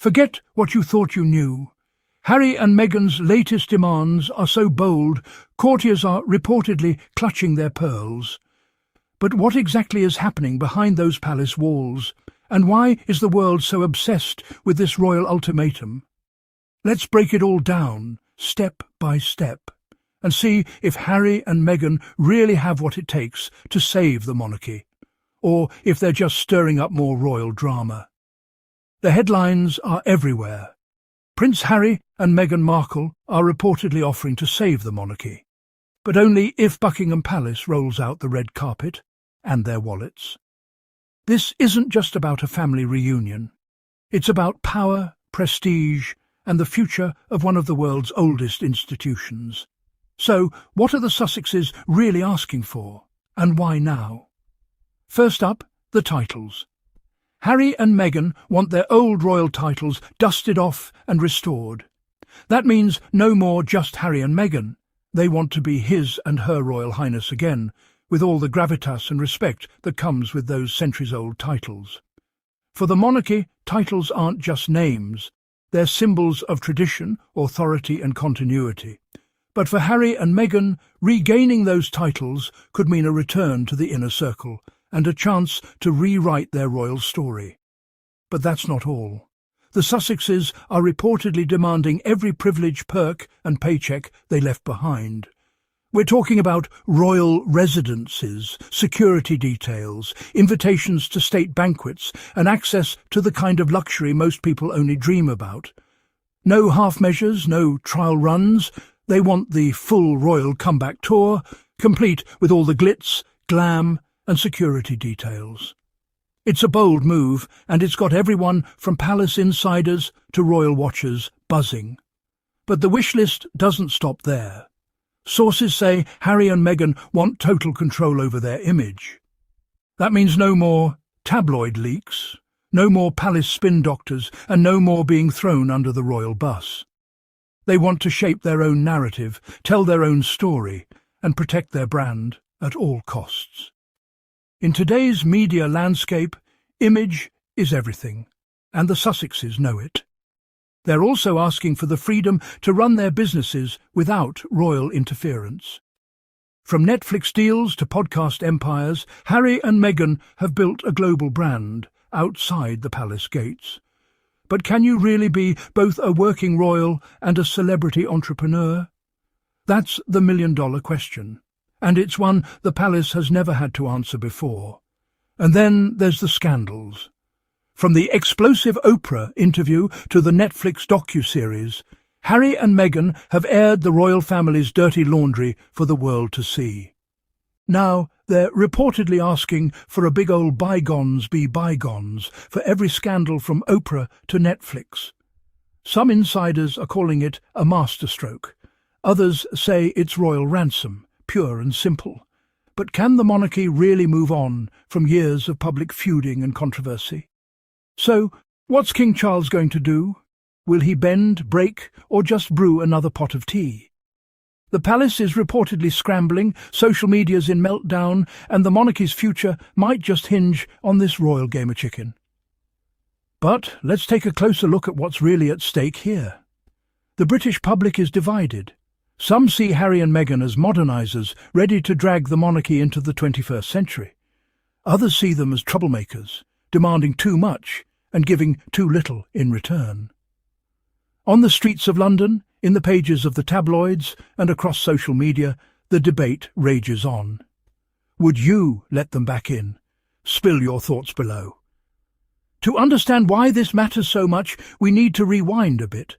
Forget what you thought you knew. Harry and Meghan's latest demands are so bold, courtiers are reportedly clutching their pearls. But what exactly is happening behind those palace walls? And why is the world so obsessed with this royal ultimatum? Let's break it all down, step by step, and see if Harry and Meghan really have what it takes to save the monarchy, or if they're just stirring up more royal drama. The headlines are everywhere. Prince Harry and Meghan Markle are reportedly offering to save the monarchy, but only if Buckingham Palace rolls out the red carpet and their wallets. This isn't just about a family reunion. It's about power, prestige, and the future of one of the world's oldest institutions. So, what are the Sussexes really asking for, and why now? First up, the titles. Harry and Meghan want their old royal titles dusted off and restored. That means no more just Harry and Meghan. They want to be His and Her Royal Highness again, with all the gravitas and respect that comes with those centuries-old titles. For the monarchy, titles aren't just names. They're symbols of tradition, authority and continuity. But for Harry and Meghan, regaining those titles could mean a return to the inner circle and a chance to rewrite their royal story. But that's not all. The Sussexes are reportedly demanding every privilege, perk and paycheck they left behind. We're talking about royal residences, security details, invitations to state banquets, and access to the kind of luxury most people only dream about. No half measures, no trial runs. They want the full royal comeback tour, complete with all the glitz, glam, and security details. It's a bold move, and it's got everyone from palace insiders to royal watchers buzzing. But the wish list doesn't stop there. Sources say Harry and Meghan want total control over their image. That means no more tabloid leaks, no more palace spin doctors, and no more being thrown under the royal bus. They want to shape their own narrative, tell their own story, and protect their brand at all costs. In today's media landscape, image is everything, and the Sussexes know it. They're also asking for the freedom to run their businesses without royal interference. From Netflix deals to podcast empires, Harry and Meghan have built a global brand outside the palace gates. But can you really be both a working royal and a celebrity entrepreneur? That's the million-dollar question, and it's one the palace has never had to answer before. And then there's the scandals. From the explosive Oprah interview to the Netflix docuseries, Harry and Meghan have aired the royal family's dirty laundry for the world to see. Now, they're reportedly asking for a big old bygones be bygones for every scandal from Oprah to Netflix. Some insiders are calling it a masterstroke. Others say it's royal ransom, pure and simple. But can the monarchy really move on from years of public feuding and controversy? So, what's King Charles going to do? Will he bend, break, or just brew another pot of tea? The palace is reportedly scrambling, social media's in meltdown, and the monarchy's future might just hinge on this royal game of chicken. But let's take a closer look at what's really at stake here. The British public is divided. Some see Harry and Meghan as modernisers, ready to drag the monarchy into the 21st century. Others see them as troublemakers, demanding too much and giving too little in return. On the streets of London, in the pages of the tabloids, and across social media, the debate rages on. Would you let them back in? Spill your thoughts below. To understand why this matters so much, we need to rewind a bit.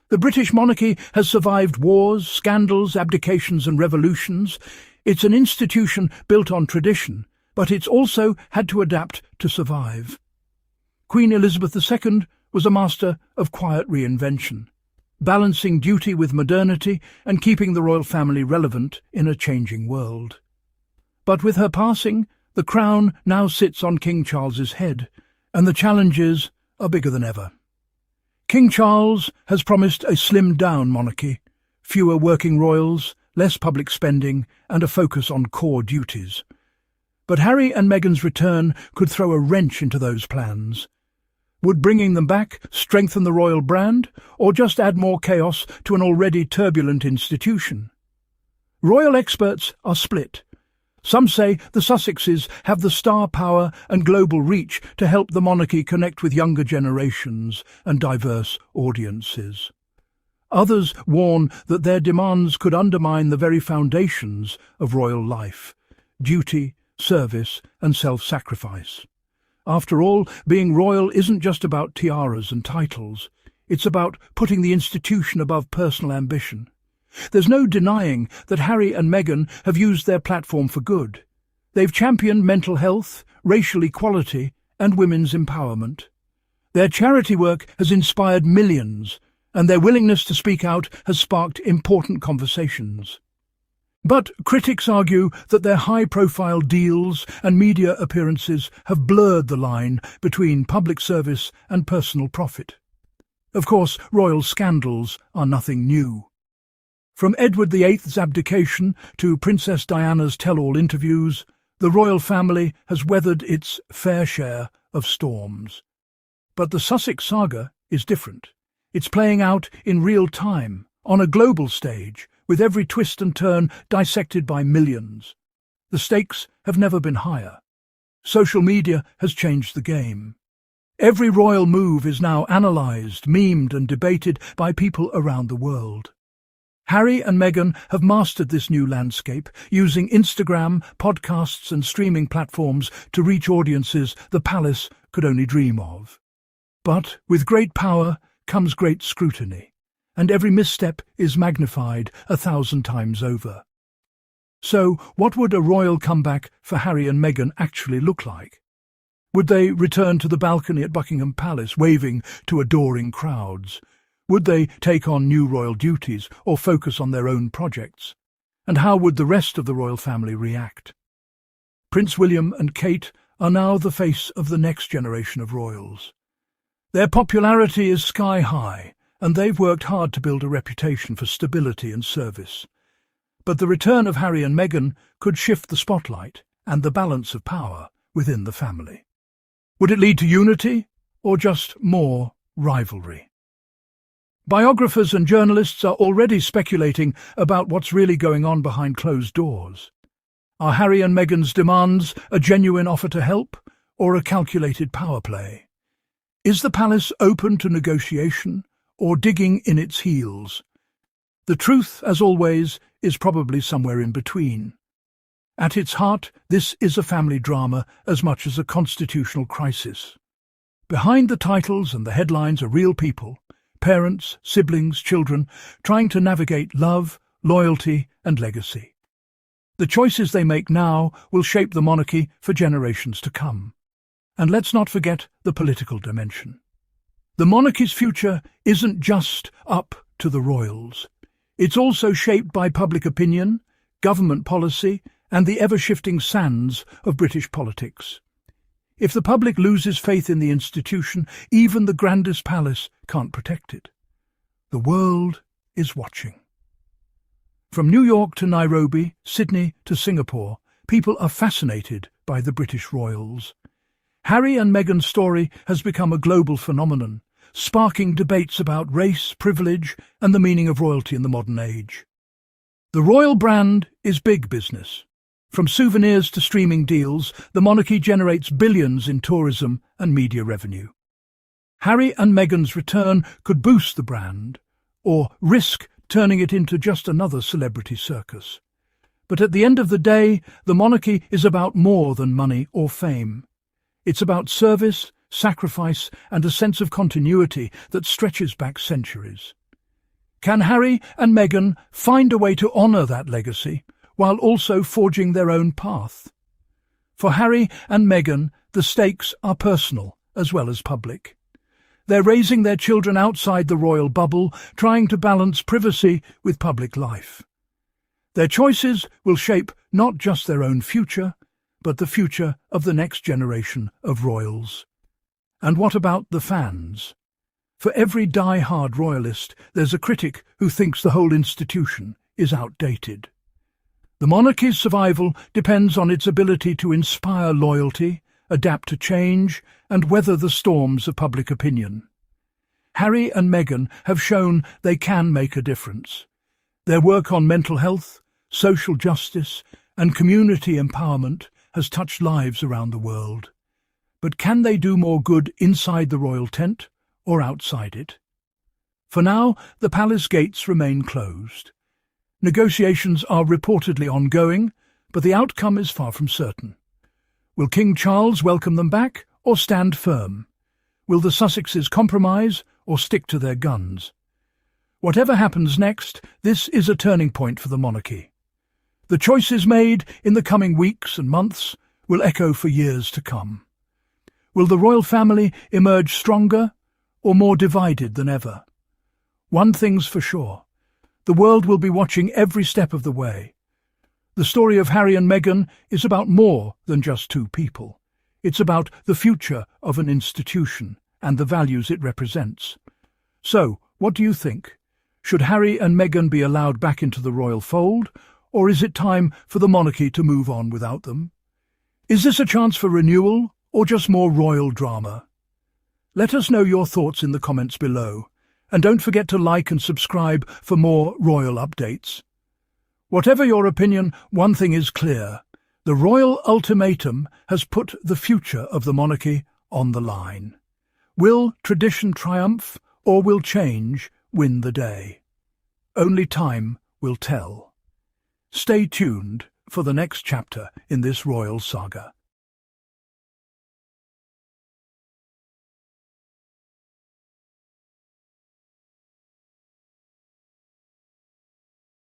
The British monarchy has survived wars, scandals, abdications and revolutions. It's an institution built on tradition, but it's also had to adapt to survive. Queen Elizabeth II was a master of quiet reinvention, balancing duty with modernity and keeping the royal family relevant in a changing world. But with her passing, the crown now sits on King Charles's head, and the challenges are bigger than ever. King Charles has promised a slimmed-down monarchy, fewer working royals, less public spending, and a focus on core duties. But Harry and Meghan's return could throw a wrench into those plans. Would bringing them back strengthen the royal brand, or just add more chaos to an already turbulent institution? Royal experts are split. Some say the Sussexes have the star power and global reach to help the monarchy connect with younger generations and diverse audiences. Others warn that their demands could undermine the very foundations of royal life: duty, service, and self-sacrifice. After all, being royal isn't just about tiaras and titles. It's about putting the institution above personal ambition. There's no denying that Harry and Meghan have used their platform for good. They've championed mental health, racial equality, and women's empowerment. Their charity work has inspired millions, and their willingness to speak out has sparked important conversations. But critics argue that their high-profile deals and media appearances have blurred the line between public service and personal profit. Of course, royal scandals are nothing new. From Edward VIII's abdication to Princess Diana's tell-all interviews, the royal family has weathered its fair share of storms. But the Sussex saga is different. It's playing out in real time, on a global stage, with every twist and turn dissected by millions. The stakes have never been higher. Social media has changed the game. Every royal move is now analysed, memed and debated by people around the world. Harry and Meghan have mastered this new landscape, using Instagram, podcasts and streaming platforms to reach audiences the palace could only dream of. But with great power comes great scrutiny, and every misstep is magnified 1,000 times over. So, what would a royal comeback for Harry and Meghan actually look like? Would they return to the balcony at Buckingham Palace, waving to adoring crowds? Would they take on new royal duties or focus on their own projects? And how would the rest of the royal family react? Prince William and Kate are now the face of the next generation of royals. Their popularity is sky high, and they've worked hard to build a reputation for stability and service. But the return of Harry and Meghan could shift the spotlight and the balance of power within the family. Would it lead to unity, or just more rivalry? Biographers and journalists are already speculating about what's really going on behind closed doors. Are Harry and Meghan's demands a genuine offer to help, or a calculated power play? Is the palace open to negotiation, or digging in its heels? The truth, as always, is probably somewhere in between. At its heart, this is a family drama as much as a constitutional crisis. Behind the titles and the headlines are real people, parents, siblings, children, trying to navigate love, loyalty, and legacy. The choices they make now will shape the monarchy for generations to come. And let's not forget the political dimension. The monarchy's future isn't just up to the royals. It's also shaped by public opinion, government policy, and the ever-shifting sands of British politics. If the public loses faith in the institution, even the grandest palace can't protect it. The world is watching. From New York to Nairobi, Sydney to Singapore, people are fascinated by the British royals. Harry and Meghan's story has become a global phenomenon, sparking debates about race, privilege, and the meaning of royalty in the modern age. The royal brand is big business. From souvenirs to streaming deals, the monarchy generates billions in tourism and media revenue. Harry and Meghan's return could boost the brand, or risk turning it into just another celebrity circus. But at the end of the day, the monarchy is about more than money or fame. It's about service, sacrifice, and a sense of continuity that stretches back centuries. Can Harry and Meghan find a way to honour that legacy, while also forging their own path? For Harry and Meghan, the stakes are personal as well as public. They're raising their children outside the royal bubble, trying to balance privacy with public life. Their choices will shape not just their own future, but the future of the next generation of royals. And what about the fans? For every die-hard royalist, there's a critic who thinks the whole institution is outdated. The monarchy's survival depends on its ability to inspire loyalty, adapt to change, and weather the storms of public opinion. Harry and Meghan have shown they can make a difference. Their work on mental health, social justice, and community empowerment has touched lives around the world. But can they do more good inside the royal tent or outside it? For now, the palace gates remain closed. Negotiations are reportedly ongoing, but the outcome is far from certain. Will King Charles welcome them back or stand firm? Will the Sussexes compromise or stick to their guns? Whatever happens next, this is a turning point for the monarchy. The choices made in the coming weeks and months will echo for years to come. Will the royal family emerge stronger or more divided than ever? One thing's for sure. The world will be watching every step of the way. The story of Harry and Meghan is about more than just two people. It's about the future of an institution and the values it represents. So, what do you think? Should Harry and Meghan be allowed back into the royal fold, or is it time for the monarchy to move on without them? Is this a chance for renewal, or just more royal drama? Let us know your thoughts in the comments below, and don't forget to like and subscribe for more royal updates. Whatever your opinion, one thing is clear. The royal ultimatum has put the future of the monarchy on the line. Will tradition triumph, or will change win the day? Only time will tell. Stay tuned for the next chapter in this royal saga.